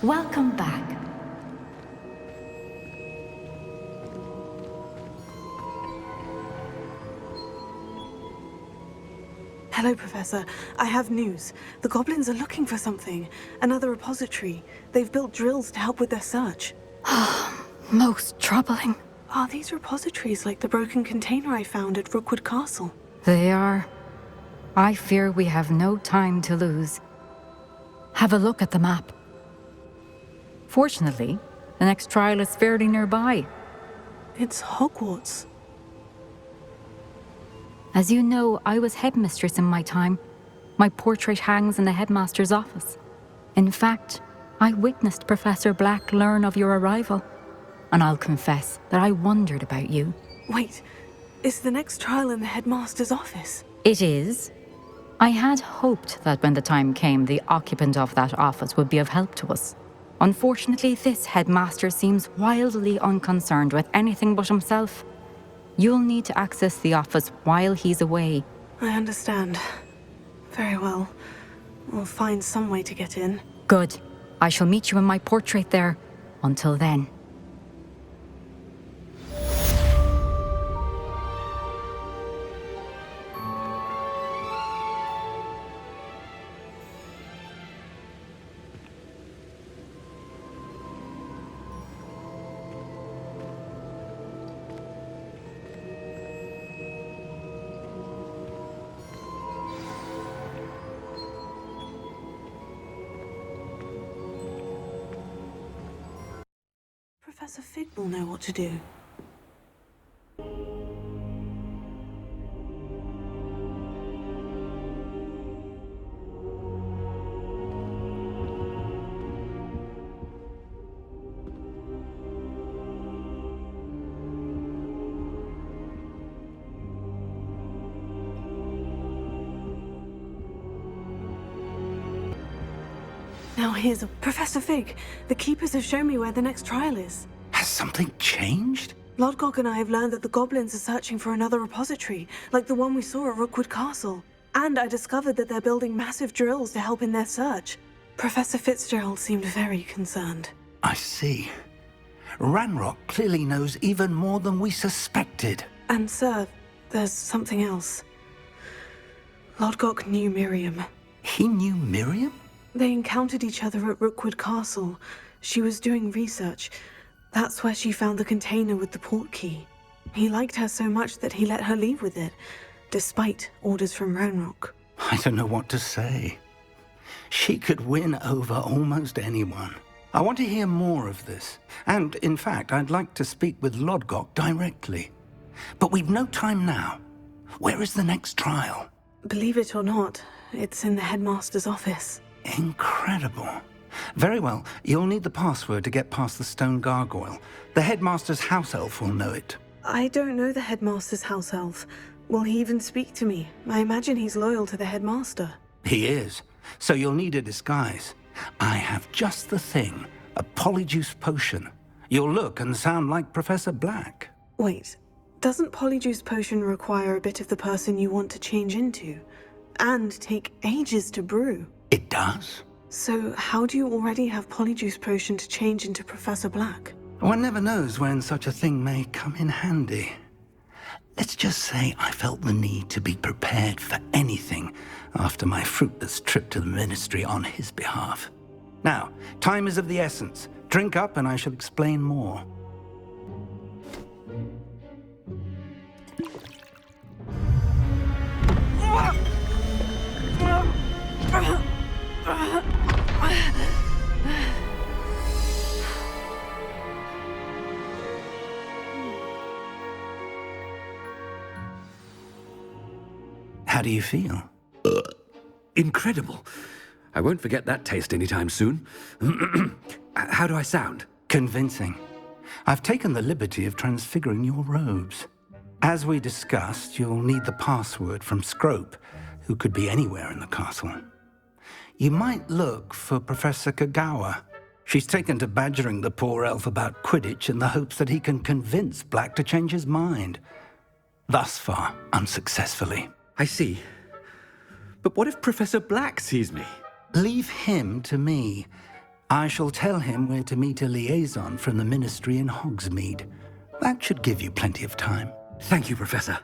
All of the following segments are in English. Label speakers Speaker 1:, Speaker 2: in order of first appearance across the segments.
Speaker 1: Welcome back.
Speaker 2: Hello, Professor. I have news. The goblins are looking for something. Another repository. They've built drills to help with their search.
Speaker 1: Most troubling.
Speaker 2: Are these repositories like the broken container I found at Rookwood Castle?
Speaker 1: They are. I fear we have no time to lose. Have a look at the map. Fortunately, the next trial is fairly nearby.
Speaker 2: It's Hogwarts.
Speaker 1: As you know, I was headmistress in my time. My portrait hangs in the headmaster's office. In fact, I witnessed Professor Black learn of your arrival. And I'll confess that I wondered about you.
Speaker 2: Wait, is the next trial in the headmaster's office?
Speaker 1: It is. I had hoped that when the time came, the occupant of that office would be of help to us. Unfortunately, this headmaster seems wildly unconcerned with anything but himself. You'll need to access the office while he's away.
Speaker 2: I understand. Very well. We'll find some way to get in.
Speaker 1: Good. I shall meet you in my portrait there. Until then.
Speaker 2: Professor Fig will know what to do. Now here's a... Professor Fig, the Keepers have shown me where the next trial is.
Speaker 3: Has something changed?
Speaker 2: Lodgok and I have learned that the goblins are searching for another repository, like the one we saw at Rookwood Castle. And I discovered that they're building massive drills to help in their search. Professor Fitzgerald seemed very concerned.
Speaker 3: I see. Ranrock clearly knows even more than we suspected.
Speaker 2: And sir, there's something else. Lodgok knew Miriam.
Speaker 3: He knew Miriam?
Speaker 2: They encountered each other at Rookwood Castle. She was doing research. That's where she found the container with the port key. He liked her so much that he let her leave with it, despite orders from Ranrock.
Speaker 3: I don't know what to say. She could win over almost anyone. I want to hear more of this. And, in fact, I'd like to speak with Lodgok directly. But we've no time now. Where is the next trial?
Speaker 2: Believe it or not, it's in the headmaster's office.
Speaker 3: Incredible. Very well, you'll need the password to get past the stone gargoyle. The headmaster's house elf will know it.
Speaker 2: I don't know the headmaster's house elf. Will he even speak to me? I imagine he's loyal to the headmaster.
Speaker 3: He is. So you'll need a disguise. I have just the thing. A polyjuice potion. You'll look and sound like Professor Black.
Speaker 2: Wait, doesn't polyjuice potion require a bit of the person you want to change into? And take ages to brew?
Speaker 3: It does.
Speaker 2: So how do you already have polyjuice potion to change into Professor Black?
Speaker 3: One never knows when such a thing may come in handy. Let's just say I felt the need to be prepared for anything after my fruitless trip to the ministry on his behalf. Now, time is of the essence. Drink up and I shall explain more. How do you feel?
Speaker 4: Incredible. I won't forget that taste anytime soon. How do I sound?
Speaker 3: Convincing. I've taken the liberty of transfiguring your robes. As we discussed, you'll need the password from Scrope, who could be anywhere in the castle. You might look for Professor Kagawa. She's taken to badgering the poor elf about Quidditch in the hopes that he can convince Black to change his mind. Thus far, unsuccessfully.
Speaker 4: I see. But what if Professor Black sees me?
Speaker 3: Leave him to me. I shall tell him we're to meet a liaison from the Ministry in Hogsmeade. That should give you plenty of time.
Speaker 4: Thank you, Professor.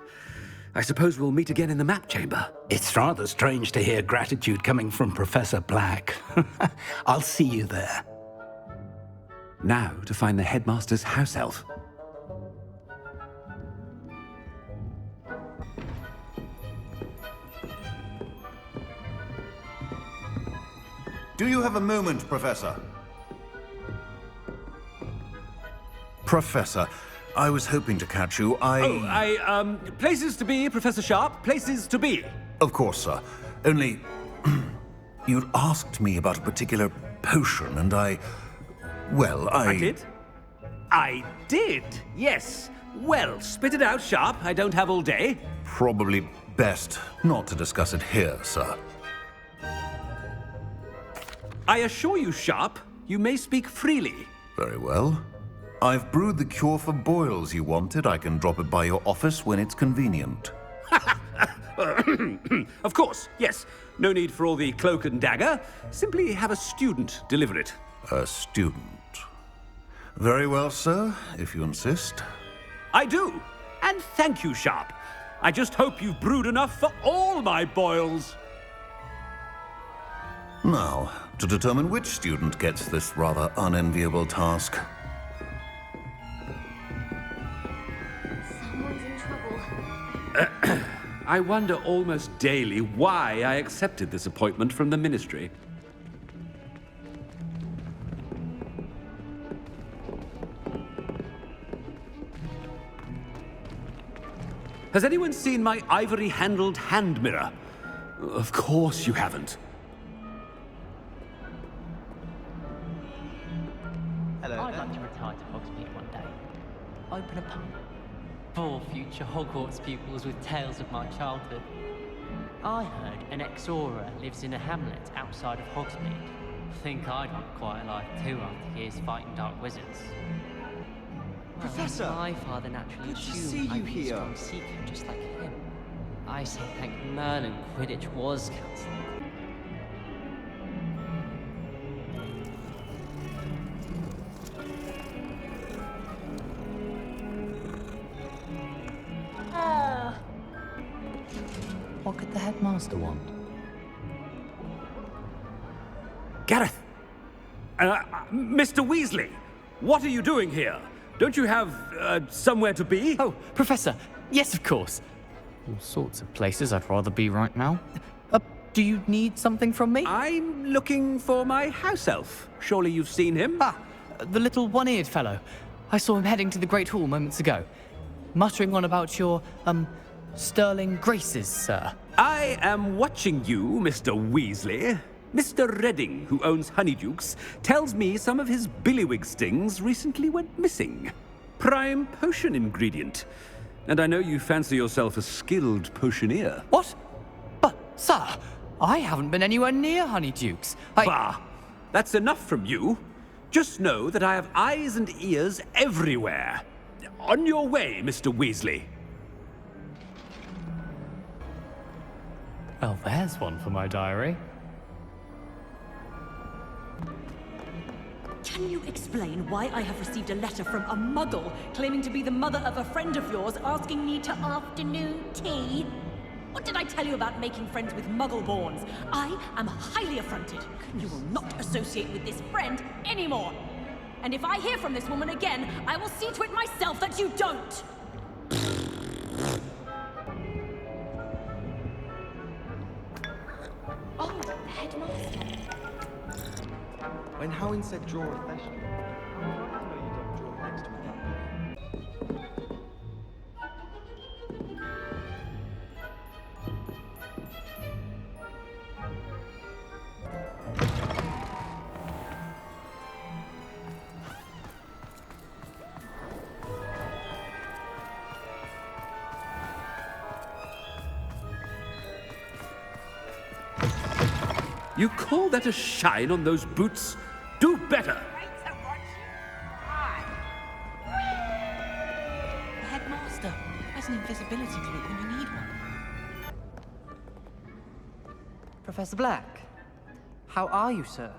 Speaker 4: I suppose we'll meet again in the map chamber.
Speaker 3: It's rather strange to hear gratitude coming from Professor Black. I'll see you there.
Speaker 4: Now to find the headmaster's house elf.
Speaker 5: Do you have a moment, Professor? Professor, I was hoping to catch you.
Speaker 4: Places to be, Professor Sharp. Places to be.
Speaker 5: Of course, sir. Only... you'd asked me about a particular potion, and well,
Speaker 4: I did? I did, yes. Well, spit it out, Sharp. I don't have all day.
Speaker 5: Probably best not to discuss it here, sir.
Speaker 4: I assure you, Sharp, you may speak freely.
Speaker 5: Very well. I've brewed the cure for boils you wanted. I can drop it by your office when it's convenient.
Speaker 4: Of course, yes. No need for all the cloak and dagger. Simply have a student deliver it.
Speaker 5: A student. Very well, sir, if you insist.
Speaker 4: I do. And thank you, Sharp. I just hope you've brewed enough for all my boils.
Speaker 5: Now, to determine which student gets this rather unenviable task.
Speaker 6: Someone's in trouble.
Speaker 4: I wonder almost daily why I accepted this appointment from the Ministry. Has anyone seen my ivory-handled hand mirror? Of course you haven't.
Speaker 7: I'd like to retire to Hogsmeade one day. Open a pub. For future Hogwarts pupils with tales of my childhood. I heard an ex-Auror lives in a hamlet outside of Hogsmeade. Think I'd want quite a life too after years fighting dark wizards.
Speaker 8: Professor!
Speaker 7: Well, my father naturally
Speaker 8: Good to
Speaker 7: assumed
Speaker 8: see you
Speaker 7: I'd be a
Speaker 8: here.
Speaker 7: strong seeker just like him. I say thank Merlin Quidditch was cancelled.
Speaker 9: What could the headmaster want?
Speaker 4: Gareth! Mr. Weasley! What are you doing here? Don't you have, somewhere to be?
Speaker 9: Oh, Professor! Yes, of course! All sorts of places I'd rather be right now. Do you need something from me?
Speaker 4: I'm looking for my house elf. Surely you've seen him?
Speaker 9: Ah, the little one-eared fellow. I saw him heading to the Great Hall moments ago. Muttering on about your, sterling graces, sir.
Speaker 4: I am watching you, Mr. Weasley. Mr. Redding, who owns Honeydukes, tells me some of his billywig stings recently went missing. Prime potion ingredient. And I know you fancy yourself a skilled potioneer.
Speaker 9: What? But, sir, I haven't been anywhere near Honeydukes.
Speaker 4: Bah! That's enough from you. Just know that I have eyes and ears everywhere. On your way, Mr. Weasley.
Speaker 9: Well, there's one for my diary.
Speaker 6: Can you explain why I have received a letter from a muggle claiming to be the mother of a friend of yours asking me to afternoon tea? What did I tell you about making friends with muggle-borns? I am highly affronted. You will not associate with this friend anymore. And if I hear from this woman again, I will see to it myself that you don't. Oh, the headmaster.
Speaker 8: When Howin said draw a question, no, you don't draw next to it that big.
Speaker 4: You call that a shine on those boots? Do better!
Speaker 7: The headmaster has an invisibility cloak when you need one.
Speaker 10: Professor Black, how are you, sir?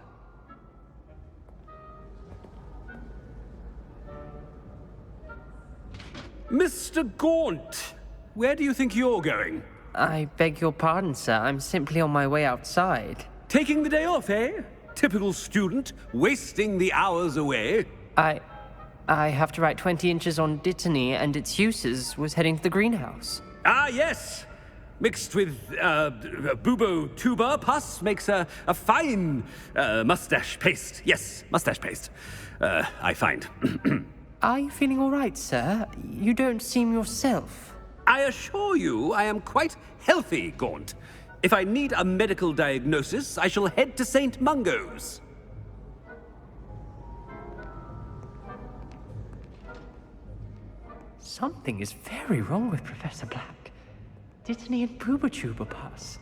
Speaker 4: Mr. Gaunt, where do you think you're going?
Speaker 7: I beg your pardon, sir. I'm simply on my way outside.
Speaker 4: Taking the day off, eh? Typical student, wasting the hours away.
Speaker 7: I have to write 20 inches on Dittany and its uses. Was heading to the greenhouse.
Speaker 4: Ah, yes. Mixed with bubo tuber pus makes a fine mustache paste. Yes, mustache paste. I find.
Speaker 7: Are you feeling all right, sir? You don't seem yourself.
Speaker 4: I assure you I am quite healthy, Gaunt. If I need a medical diagnosis, I shall head to St. Mungo's.
Speaker 7: Something is very wrong with Professor Black. Dittany and Boobertuber pus.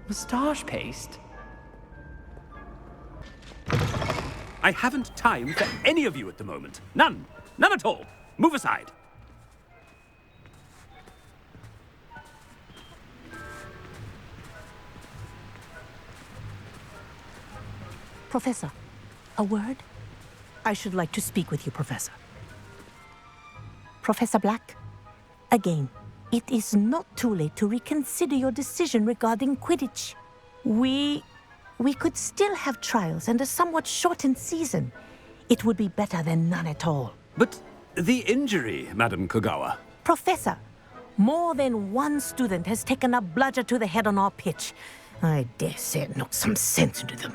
Speaker 7: Moustache paste.
Speaker 4: I haven't time for any of you at the moment. None. None at all. Move aside.
Speaker 10: Professor, a word? I should like to speak with you, Professor. Professor Black, again, it is not too late to reconsider your decision regarding Quidditch. We could still have trials and a somewhat shortened season. It would be better than none at all.
Speaker 4: But the injury, Madam Kogawa.
Speaker 10: Professor, more than one student has taken a bludger to the head on our pitch. I dare say it knocked some sense into them.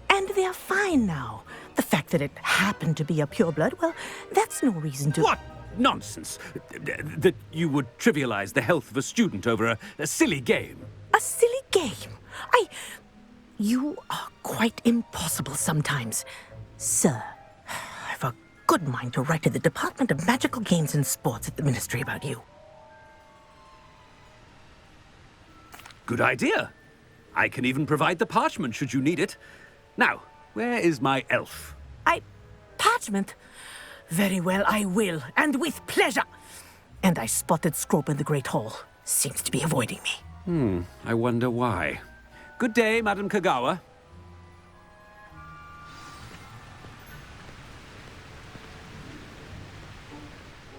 Speaker 10: And they're fine now. The fact that it happened to be a pureblood, well, that's no reason to...
Speaker 4: What nonsense! That you would trivialize the health of a student over a silly game.
Speaker 10: A silly game? You are quite impossible sometimes. Sir, I've a good mind to write to the Department of Magical Games and Sports at the Ministry about you.
Speaker 4: Good idea. I can even provide the parchment should you need it. Now, where is my elf?
Speaker 10: Parchment? Very well, I will, and with pleasure. And I spotted Scrope in the Great Hall. Seems to be avoiding me.
Speaker 4: I wonder why. Good day, Madam Kogawa.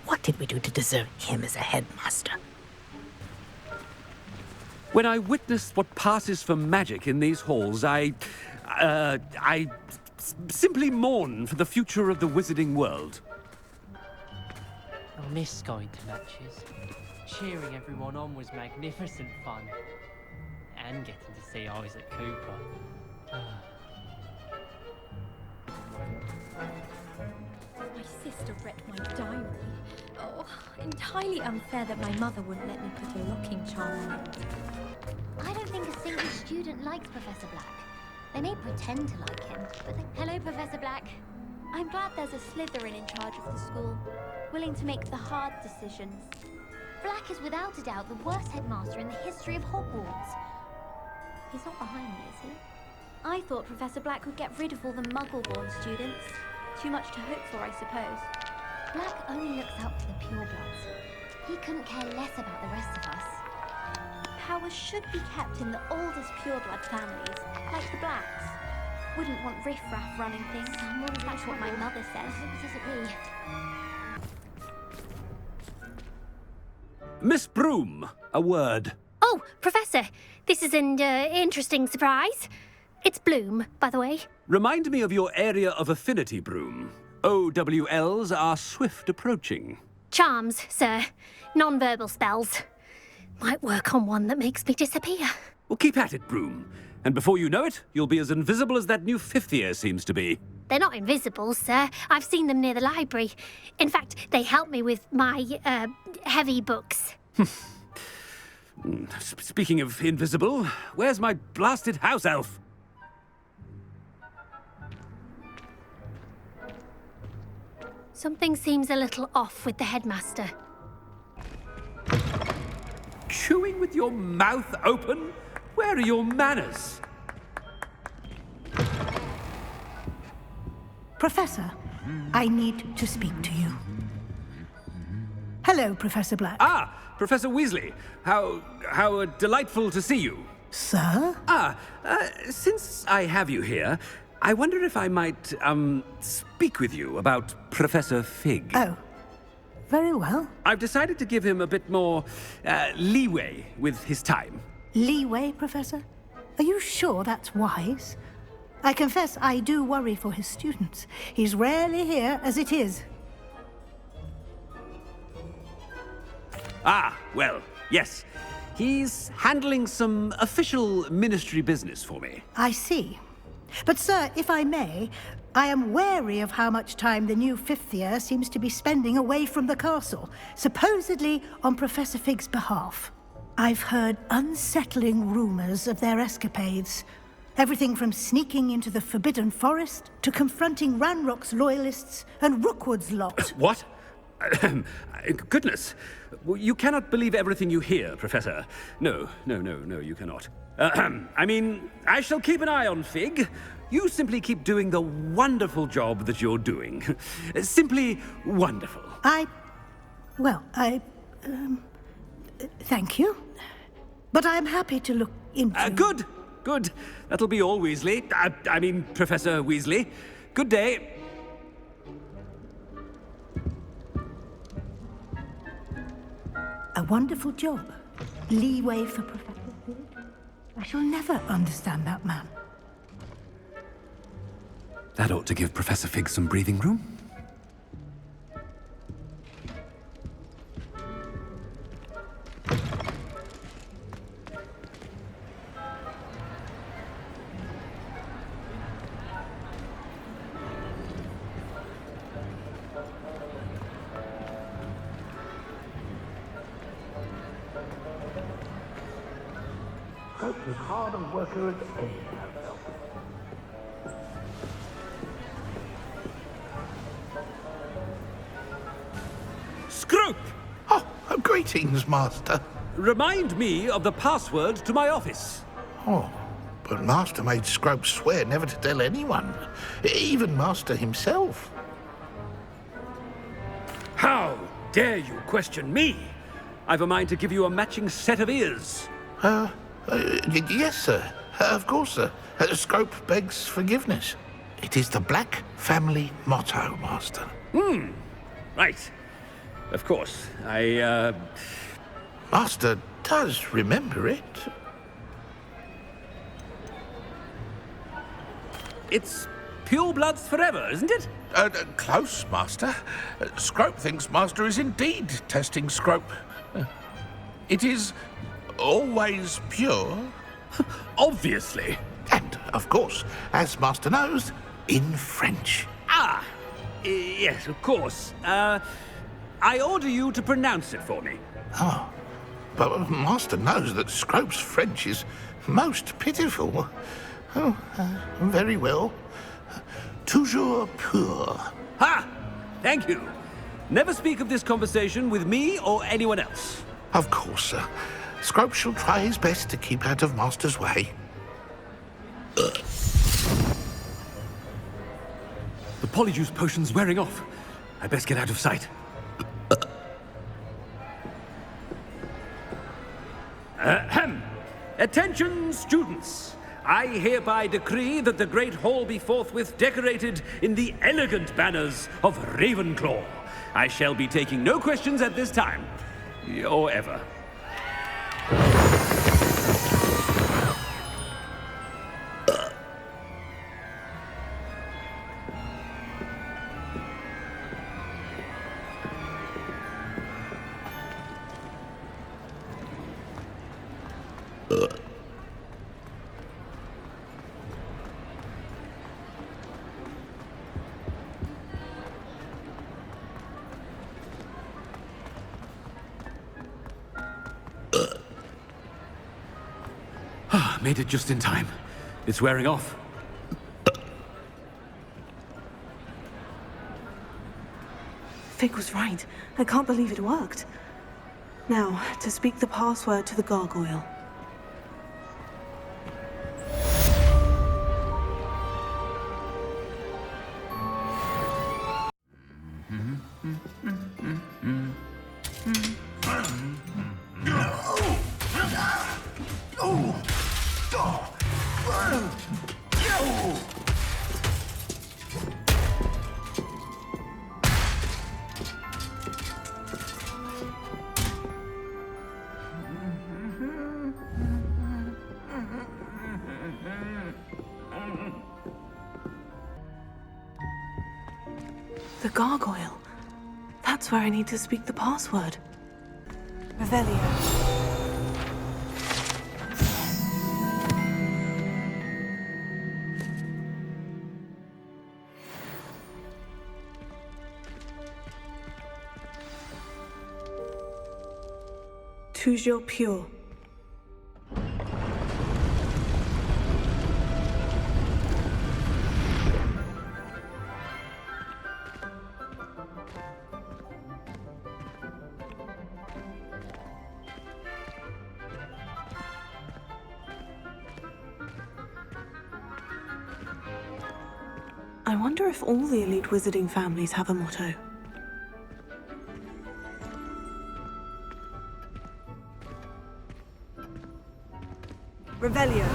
Speaker 10: What did we do to deserve him as a headmaster?
Speaker 4: When I witness what passes for magic in these halls, I simply mourn for the future of the wizarding world.
Speaker 7: I miss going to matches. Cheering everyone on was magnificent fun. And getting to see Isaac Cooper.
Speaker 11: My sister read my diary. Oh, entirely unfair that my mother wouldn't let me put a locking charm on it.
Speaker 12: I don't think a single student likes Professor Black. They may pretend to like him, but hello, Professor Black.
Speaker 11: I'm glad there's a Slytherin in charge of the school, willing to make the hard decisions.
Speaker 12: Black is without a doubt the worst headmaster in the history of Hogwarts.
Speaker 11: He's not behind me, is he? I thought Professor Black would get rid of all the Muggle-born students. Too much to hope for, I suppose.
Speaker 12: Black only looks out for the purebloods. He couldn't care less about the rest of us.
Speaker 11: Power should be kept in the oldest pureblood families, like the Blacks. Wouldn't want riffraff running things. That's what my mother says.
Speaker 12: It isn't me.
Speaker 4: Miss Broom, a word.
Speaker 13: Oh, Professor, this is an interesting surprise. It's Bloom, by the way.
Speaker 4: Remind me of your area of affinity, Broom. OWLs are swift approaching.
Speaker 13: Charms, sir. Non-verbal spells. Might work on one that makes me disappear.
Speaker 4: Well, keep at it, Broom. And before you know it, you'll be as invisible as that new fifth year seems to be.
Speaker 13: They're not invisible, sir. I've seen them near the library. In fact, they help me with my, heavy books.
Speaker 4: Speaking of invisible, where's my blasted house elf?
Speaker 13: Something seems a little off with the headmaster.
Speaker 4: Chewing with your mouth open? Where are your manners?
Speaker 14: Professor, I need to speak to you. Hello, Professor Black.
Speaker 4: Ah, Professor Weasley. How delightful to see you.
Speaker 14: Sir?
Speaker 4: Since I have you here, I wonder if I might, speak with you about Professor Fig.
Speaker 14: Oh, Very well.
Speaker 4: I've decided to give him a bit more leeway with his time.
Speaker 14: Leeway, Professor? Are you sure that's wise? I confess I do worry for his students. He's rarely here as it is.
Speaker 4: Ah, well, yes. He's handling some official ministry business for me.
Speaker 14: I see. But, sir, if I may, I am wary of how much time the new fifth year seems to be spending away from the castle, supposedly on Professor Fig's behalf. I've heard unsettling rumors of their escapades. Everything from sneaking into the Forbidden Forest to confronting Ranrock's loyalists and Rookwood's lot.
Speaker 4: What? Goodness. You cannot believe everything you hear, Professor. No, you cannot. I mean, I shall keep an eye on Fig. You simply keep doing the wonderful job that you're doing. Simply wonderful.
Speaker 14: Thank you. But I'm happy to look into...
Speaker 4: Good. That'll be all, Weasley. I mean, Professor Weasley. Good day.
Speaker 14: A wonderful job. Leeway for Professor Fig. I shall never understand that man.
Speaker 4: That ought to give Professor Fig some breathing room.
Speaker 15: Scrope was hard a worker as any.
Speaker 4: Scrope!
Speaker 5: Oh, greetings, Master.
Speaker 4: Remind me of the password to my office.
Speaker 15: Oh, but Master made Scrope swear never to tell anyone, even Master himself.
Speaker 4: How dare you question me? I've a mind to give you a matching set of ears.
Speaker 15: Yes, sir. Of course, sir. Scrope begs forgiveness. It is the Black family motto, Master.
Speaker 4: Right. Of course.
Speaker 15: Master does remember it.
Speaker 4: It's purebloods forever, isn't it?
Speaker 15: Close, Master. Scrope thinks Master is indeed testing Scrope. It is always pure.
Speaker 4: Obviously.
Speaker 15: And, of course, as Master knows, in French.
Speaker 4: Yes, of course. I order you to pronounce it for me.
Speaker 15: Oh, but Master knows that Scrope's French is most pitiful. Oh, very well. Toujours pur.
Speaker 4: Ha! Thank you. Never speak of this conversation with me or anyone else.
Speaker 15: Of course, sir. Scrope shall try his best to keep out of Master's way.
Speaker 4: The polyjuice potion's wearing off. I best get out of sight. Attention, students! I hereby decree that the Great Hall be forthwith decorated in the elegant banners of Ravenclaw. I shall be taking no questions at this time, or ever. Made it just in time. It's wearing off.
Speaker 2: Fig was right. I can't believe it worked. Now, to speak the password to the gargoyle. The gargoyle. That's where I need to speak the password. Revelio. Toujours pure. I wonder if all the elite wizarding families have a motto. Revelio.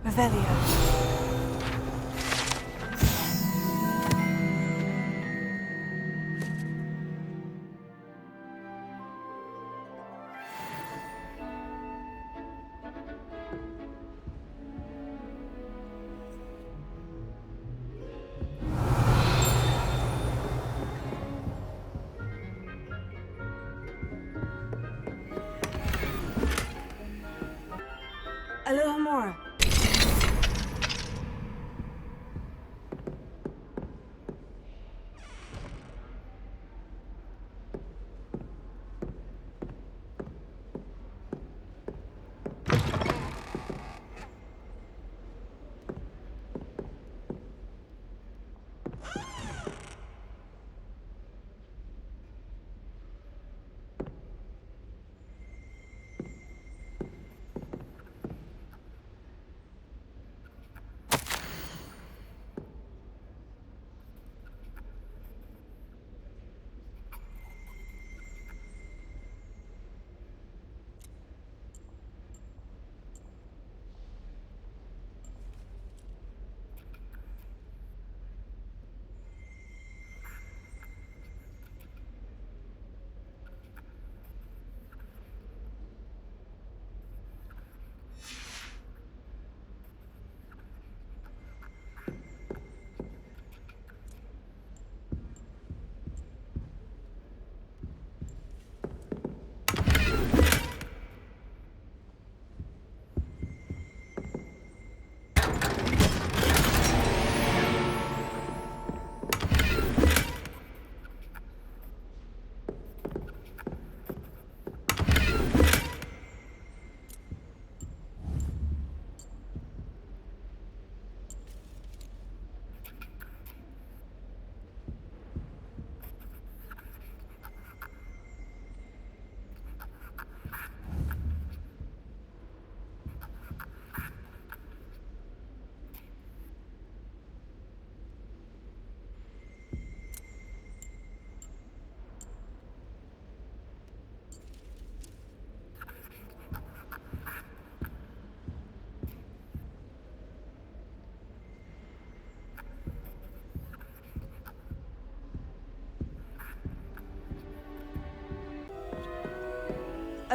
Speaker 2: Revelio. Alohomora.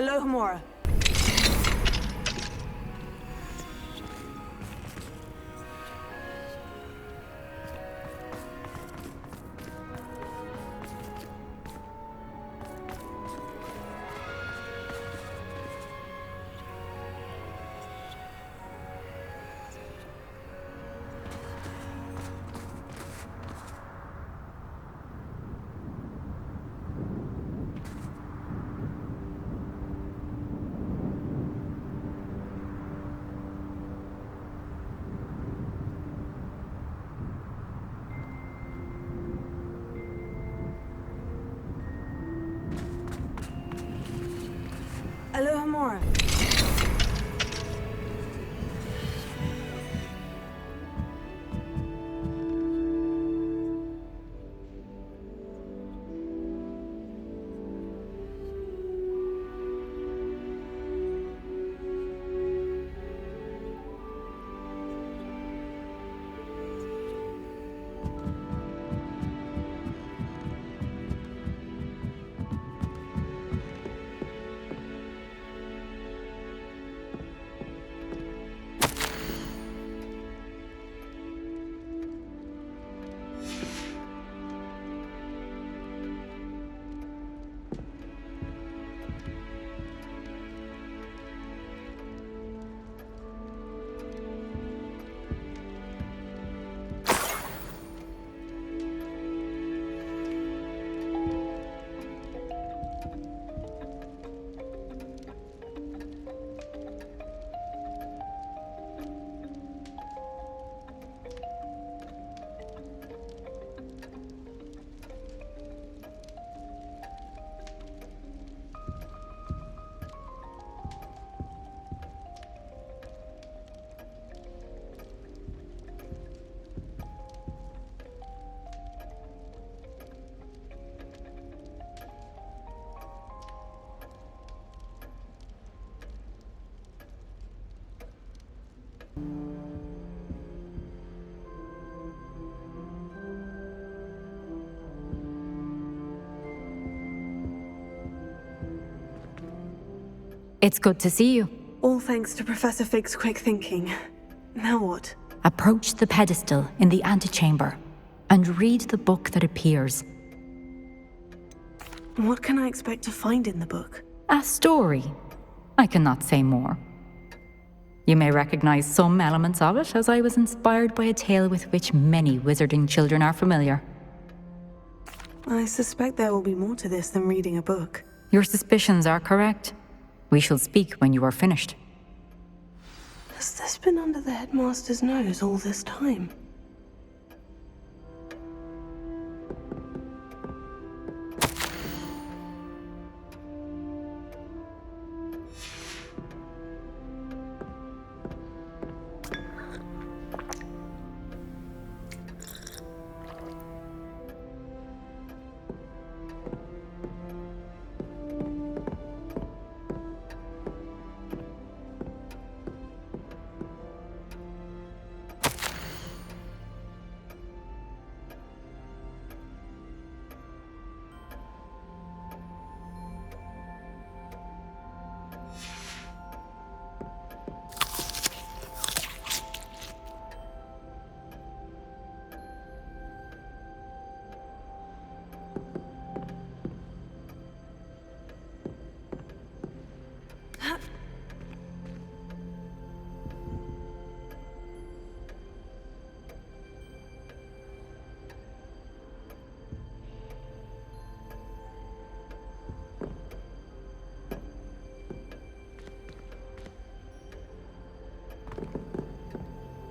Speaker 2: Alohomora. Alohomora.
Speaker 1: It's good to see you.
Speaker 2: All thanks to Professor Fig's quick thinking. Now what?
Speaker 1: Approach the pedestal in the antechamber and read the book that appears.
Speaker 2: What can I expect to find in the book?
Speaker 1: A story. I cannot say more. You may recognize some elements of it, as I was inspired by a tale with which many wizarding children are familiar.
Speaker 2: I suspect there will be more to this than reading a book.
Speaker 1: Your suspicions are correct. We shall speak when you are finished.
Speaker 2: Has this been under the headmaster's nose all this time?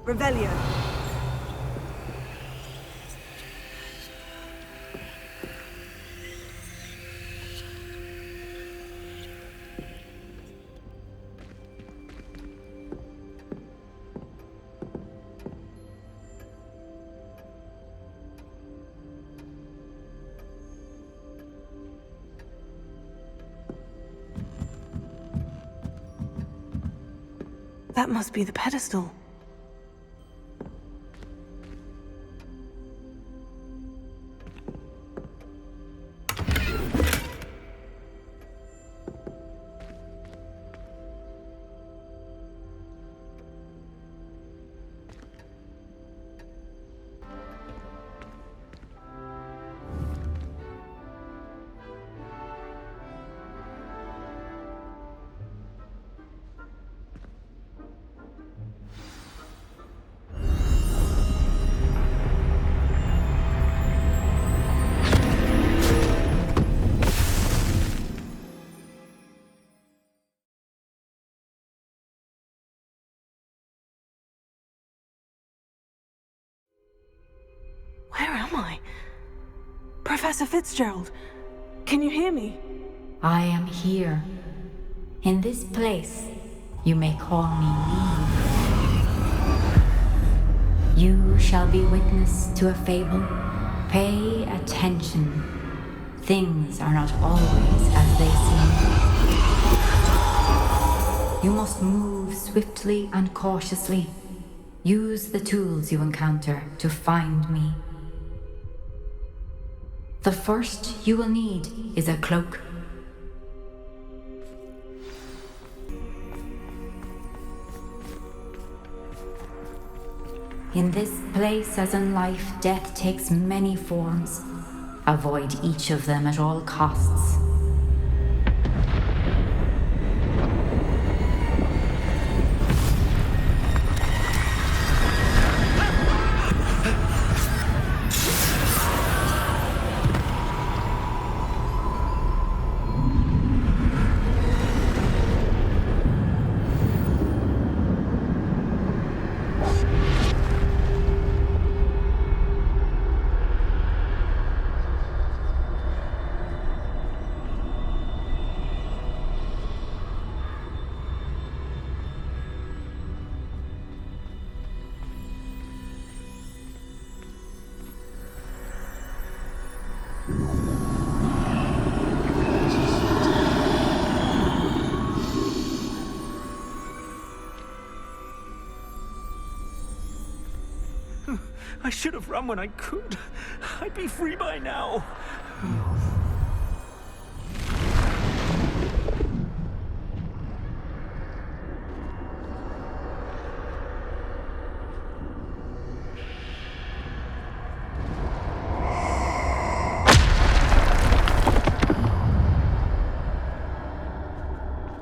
Speaker 2: Revelio. That must be the pedestal. Where am I? Professor Fitzgerald, can you hear me?
Speaker 1: I am here. In this place, you may call me Eve. You shall be witness to a fable. Pay attention. Things are not always as they seem. You must move swiftly and cautiously. Use the tools you encounter to find me. The first you will need is a cloak. In this place, as in life, death takes many forms. Avoid each of them at all costs.
Speaker 4: I should have run when I could. I'd be free by now.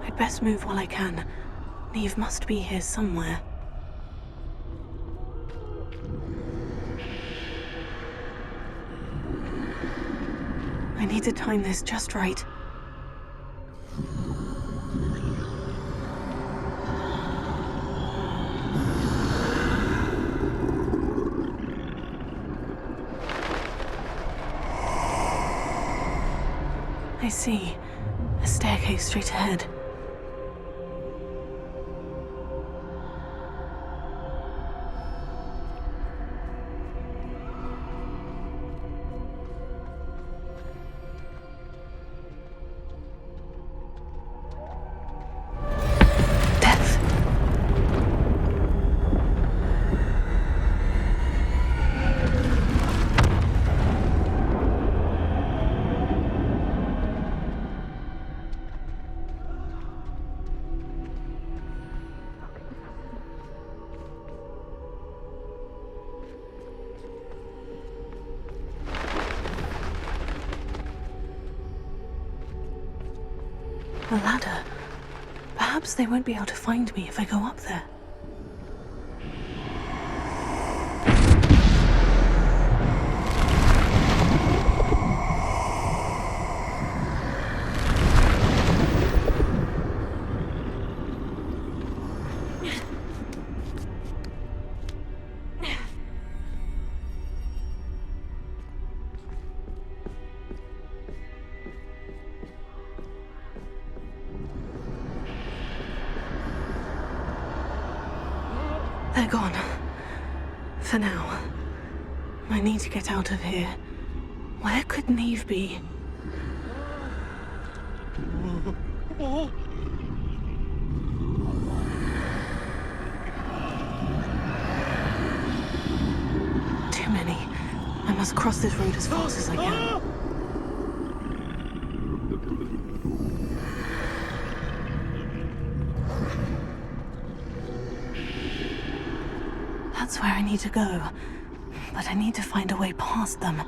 Speaker 2: I'd best move while I can. Neve must be here somewhere. I need to time this just right. I see. A staircase straight ahead. A ladder. Perhaps they won't be able to find me if I go up there. They're gone. For now. I need to get out of here. Where could Neve be? Too many. I must cross this road as fast as I can. That's where I need to go. But I need to find a way past them.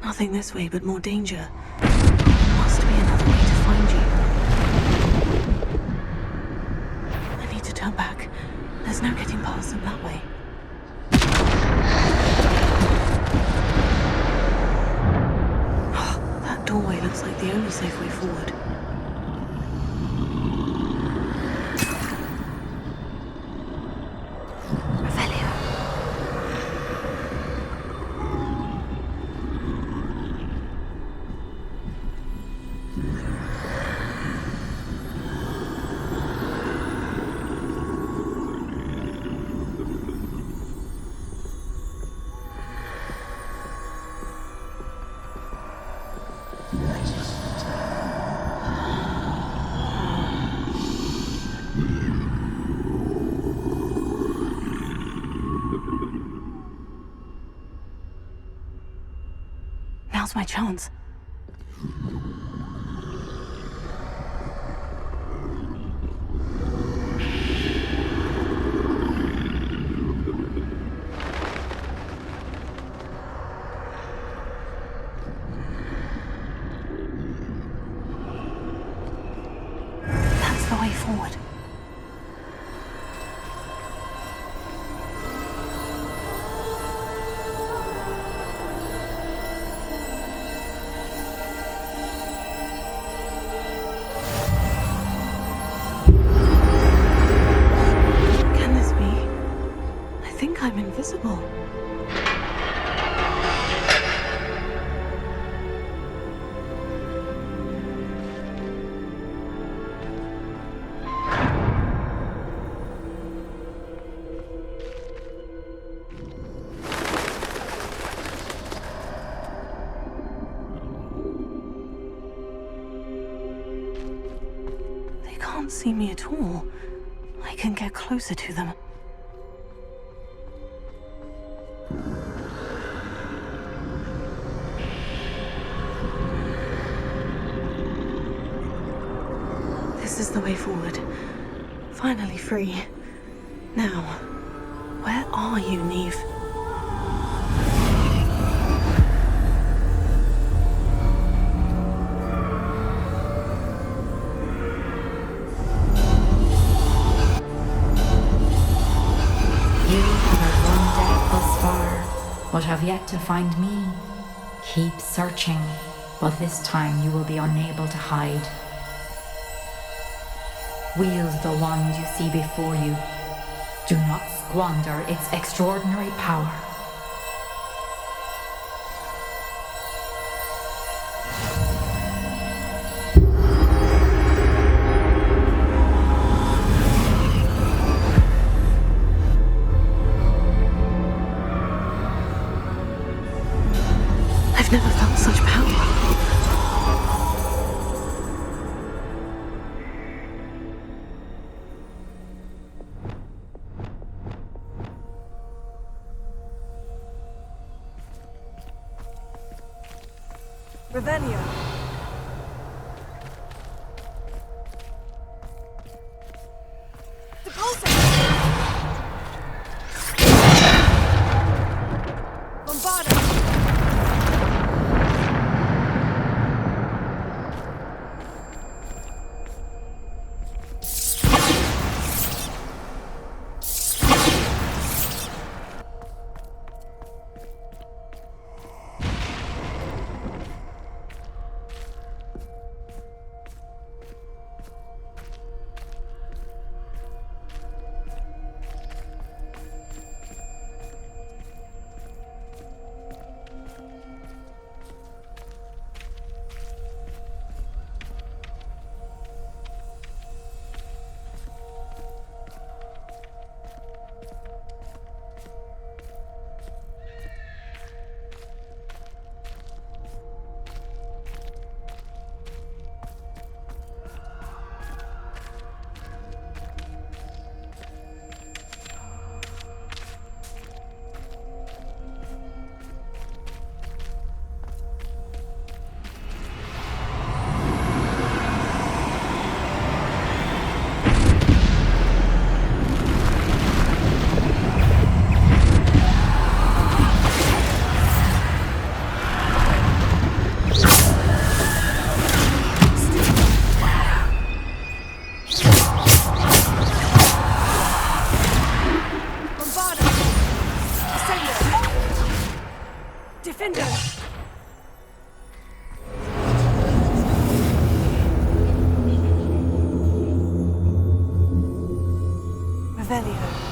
Speaker 2: Nothing this way but more danger. Must be another way to find you. I need to turn back. There's no getting past them that way. That doorway looks like the only safe way forward. Now's my chance. That's the way forward. I'm invisible. They can't see me at all. I can get closer to them. This is the way forward. Finally free. Now, where are you, Neve?
Speaker 1: You have run death thus far, but have yet to find me. Keep searching, but this time you will be unable to hide. Wield the wand you see before you. Do not squander its extraordinary power.
Speaker 2: I've never felt such power.
Speaker 16: Revelio. Defender! Revelio.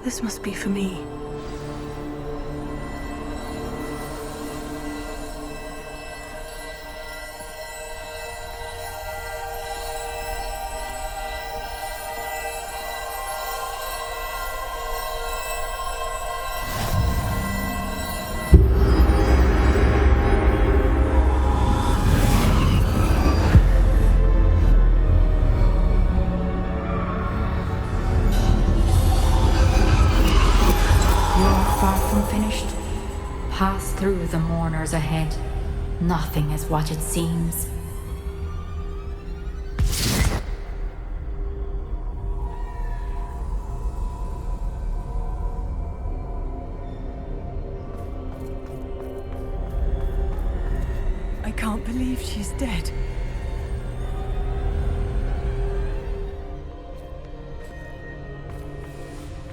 Speaker 2: This must be for me.
Speaker 1: Pass through the mourners ahead. Nothing is what it seems.
Speaker 16: I can't believe she's dead.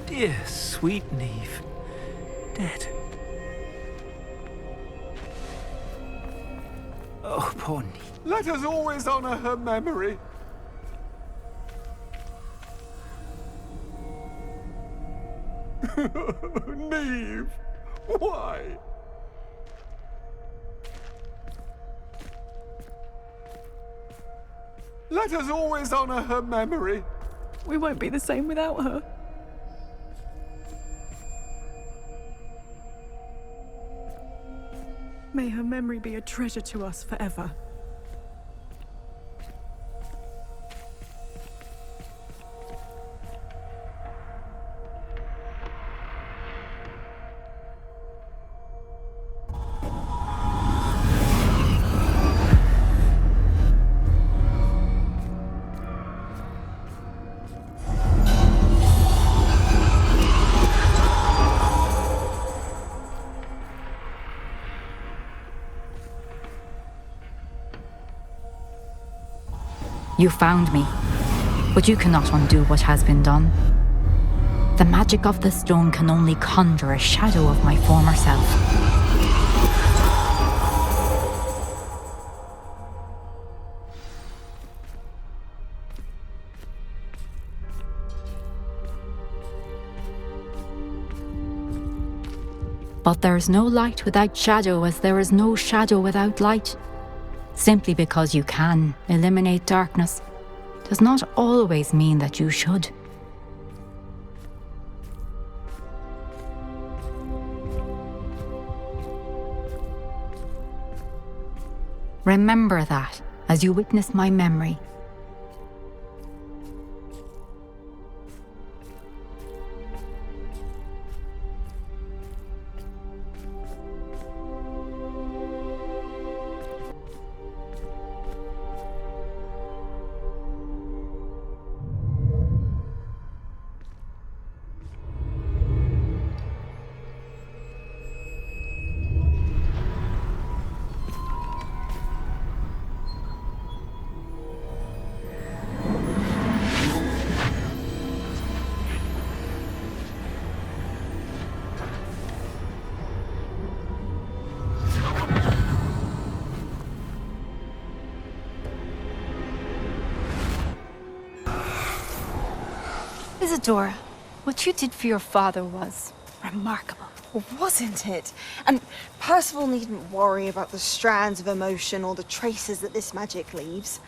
Speaker 17: Dear sweet Neve. Dead. Oh, poor Neve.
Speaker 18: Let us always honor her memory. Neve, why? Let us always honor her memory.
Speaker 16: We won't be the same without her. May her memory be a treasure to us forever.
Speaker 1: You found me, but you cannot undo what has been done. The magic of the stone can only conjure a shadow of my former self. But there is no light without shadow, as there is no shadow without light. Simply because you can eliminate darkness does not always mean that you should. Remember that as you witness my memory.
Speaker 19: Isadora, what you did for your father was remarkable.
Speaker 20: Wasn't it? And Percival needn't worry about the strands of emotion or the traces that this magic leaves.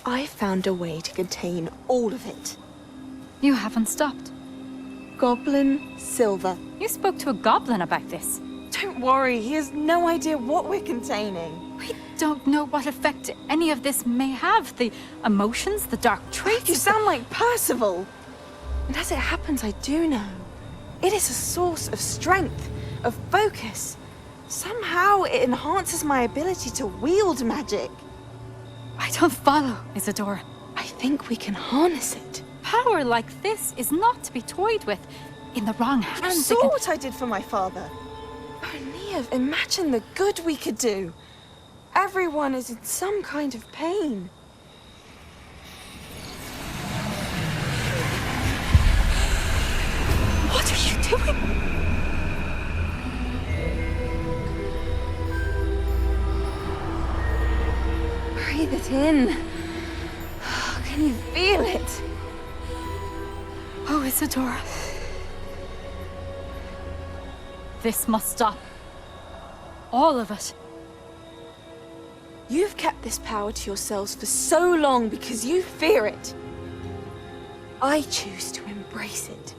Speaker 20: I found a way to contain all of it.
Speaker 19: You haven't stopped.
Speaker 20: Goblin Silver.
Speaker 19: You spoke to a goblin about this.
Speaker 20: Don't worry, he has no idea what we're containing.
Speaker 19: We don't know what effect any of this may have. The emotions, the dark traits.
Speaker 20: You sound like Percival. And as it happens, I do know. It is a source of strength, of focus. Somehow it enhances my ability to wield magic.
Speaker 19: I don't follow, Isadora.
Speaker 20: I think we can harness it.
Speaker 19: Power like this is not to be toyed with. In the wrong hands,
Speaker 20: You saw what I did for my father. Oh, Neve, imagine the good we could do. Everyone is in some kind of pain.
Speaker 19: What are you doing?
Speaker 20: Breathe it in. Can you feel it?
Speaker 19: Oh, Isadora. This must stop. All of it.
Speaker 20: You've kept this power to yourselves for so long because you fear it. I choose to embrace it.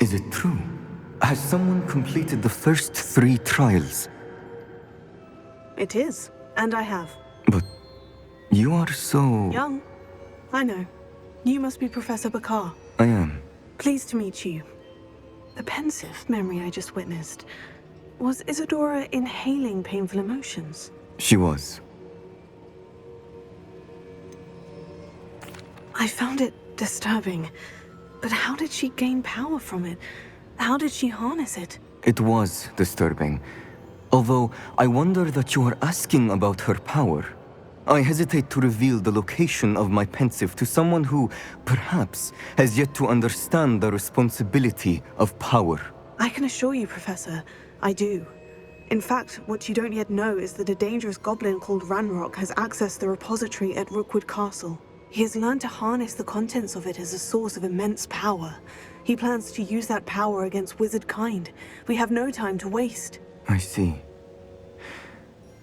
Speaker 21: Is it true? Has someone completed the first 3 trials?
Speaker 2: It is, and I have.
Speaker 21: But you are so...
Speaker 2: Young. I know. You must be Professor Bakar.
Speaker 21: I am.
Speaker 2: Pleased to meet you. The pensive memory I just witnessed. Was Isadora inhaling painful emotions?
Speaker 21: She was.
Speaker 2: I found it disturbing. But how did she gain power from it? How did she harness it?
Speaker 21: It was disturbing. Although I wonder that you are asking about her power. I hesitate to reveal the location of my pensive to someone who, perhaps, has yet to understand the responsibility of power.
Speaker 2: I can assure you, Professor, I do. In fact, what you don't yet know is that a dangerous goblin called Ranrock has accessed the repository at Rookwood Castle. He has learned to harness the contents of it as a source of immense power. He plans to use that power against wizard kind. We have no time to waste.
Speaker 21: I see.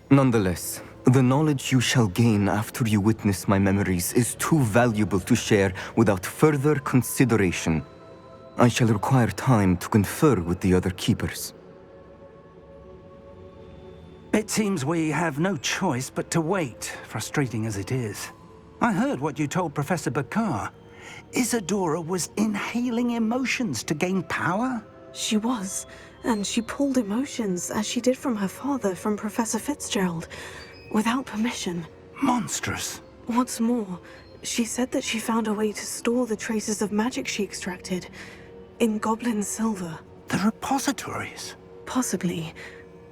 Speaker 21: Nonetheless, the knowledge you shall gain after you witness my memories is too valuable to share without further consideration. I shall require time to confer with the other keepers.
Speaker 3: It seems we have no choice but to wait, frustrating as it is. I heard what you told Professor Bakar. Isadora was inhaling emotions to gain power?
Speaker 2: She was, and she pulled emotions, as she did from her father, from Professor Fitzgerald, without permission.
Speaker 3: Monstrous.
Speaker 2: What's more, she said that she found a way to store the traces of magic she extracted in goblin silver.
Speaker 3: The repositories?
Speaker 2: Possibly.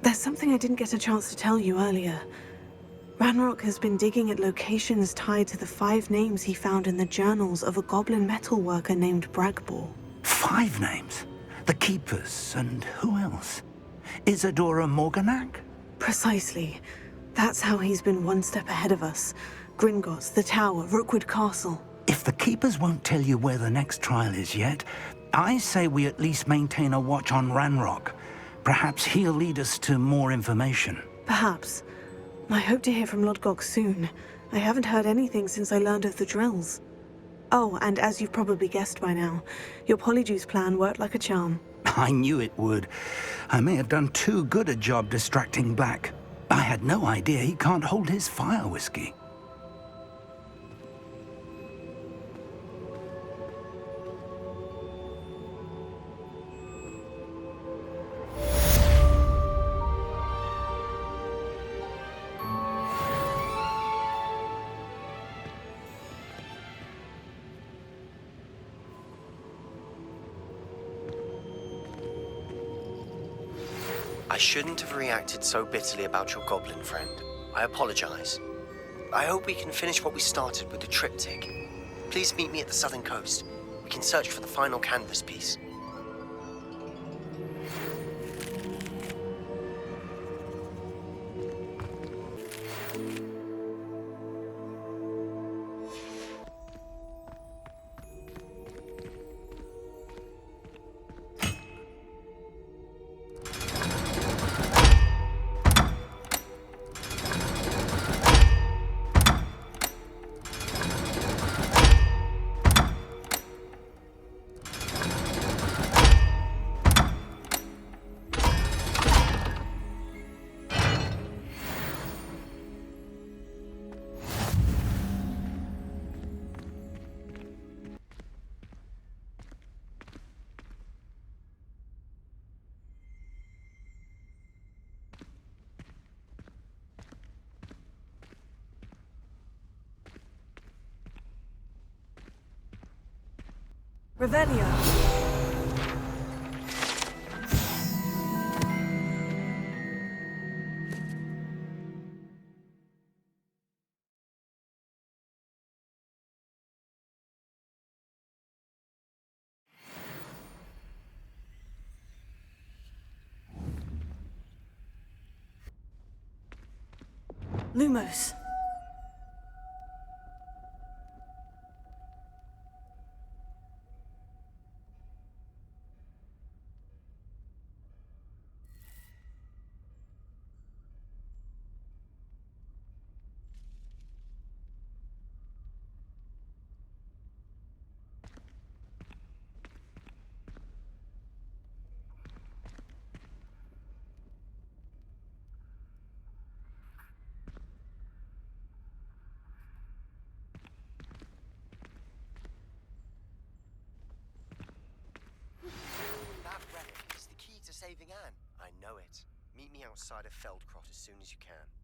Speaker 2: There's something I didn't get a chance to tell you earlier. Ranrock has been digging at locations tied to the 5 names he found in the journals of a goblin metalworker named Bragbor.
Speaker 3: 5 names? The Keepers, and who else? Isadora Morganac?
Speaker 2: Precisely. That's how he's been one step ahead of us. Gringotts, the Tower, Rookwood Castle.
Speaker 3: If the Keepers won't tell you where the next trial is yet, I say we at least maintain a watch on Ranrock. Perhaps he'll lead us to more information.
Speaker 2: Perhaps. I hope to hear from Lodgok soon. I haven't heard anything since I learned of the drills. Oh, and as you've probably guessed by now, your Polyjuice plan worked like a charm.
Speaker 3: I knew it would. I may have done too good a job distracting Black. I had no idea he can't hold his fire whiskey.
Speaker 22: I shouldn't have reacted so bitterly about your goblin friend. I apologize. I hope we can finish what we started with the triptych. Please meet me at the southern coast. We can search for the final canvas piece.
Speaker 16: Revelio. Lumos.
Speaker 22: That relic is the key to saving Anne. I know it. Meet me outside of Feldcrot as soon as you can.